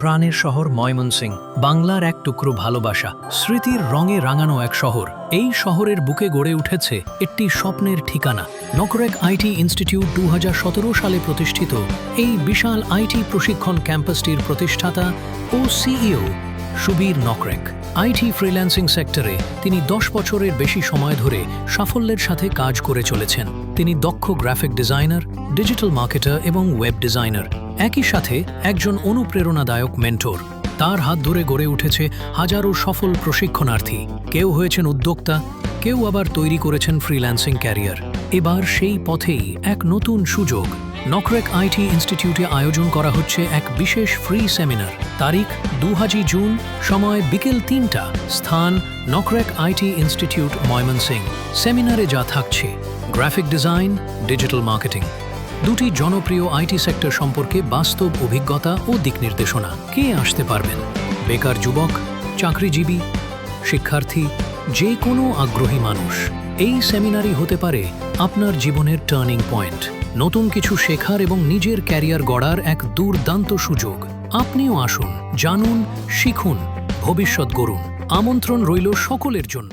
প্রাণের শহর ময়মনসিং, বাংলার এক টুকরো ভালোবাসা, স্মৃতির রঙে রাঙানো এক শহর। এই শহরের বুকে গড়ে উঠেছে একটি স্বপ্নের ঠিকানা। নকরেক আইটি ইনস্টিটিউট 2017 সালে প্রতিষ্ঠিত এই বিশাল আইটি প্রশিক্ষণ ক্যাম্পাসটির প্রতিষ্ঠাতা ও CEO Subir Nokrek. IT freelancing সেক্টরে তিনি 10 বছরের বেশি সময় ধরে সাফল্যের সাথে কাজ করে চলেছেন। তিনি দক্ষ গ্রাফিক ডিজাইনার, ডিজিটাল মার্কেটার এবং ওয়েব ডিজাইনার, একই সাথে একজন অনুপ্রেরণাদায়ক মেন্টর। তার হাত ধরে গড়ে উঠেছে হাজারো সফল প্রশিক্ষণার্থী। কেউ হয়েছেন উদ্যোক্তা, কেউ আবার তৈরি করেছেন ফ্রিল্যান্সিং ক্যারিয়ার। এবার সেই পথেই এক নতুন সুযোগ। নকরেক আইটি ইনস্টিটিউটে আয়োজন করা হচ্ছে এক বিশেষ ফ্রি সেমিনার। তারিখ 2 জুন, সময় বিকেল 3টা, স্থান নকরেক আইটি ইনস্টিটিউট ময়মনসিং। সেমিনারে যা থাকছে: গ্রাফিক ডিজাইন, ডিজিটাল মার্কেটিং, দুটি জনপ্রিয় আইটি সেক্টর সম্পর্কে বাস্তব অভিজ্ঞতা ও দিক নির্দেশনা। কে আসতে পারবেন? বেকার যুবক, চাকরিজীবী, শিক্ষার্থী, যে কোনো আগ্রহী মানুষ। এই সেমিনারই হতে পারে আপনার জীবনের টার্নিং পয়েন্ট। নতুন কিছু শেখার এবং নিজের ক্যারিয়ার গড়ার এক দুর্দান্ত সুযোগ। আপনিও আসুন, জানুন, শিখুন, ভবিষ্যৎ গড়ুন। আমন্ত্রণ রইল সকলের জন্য।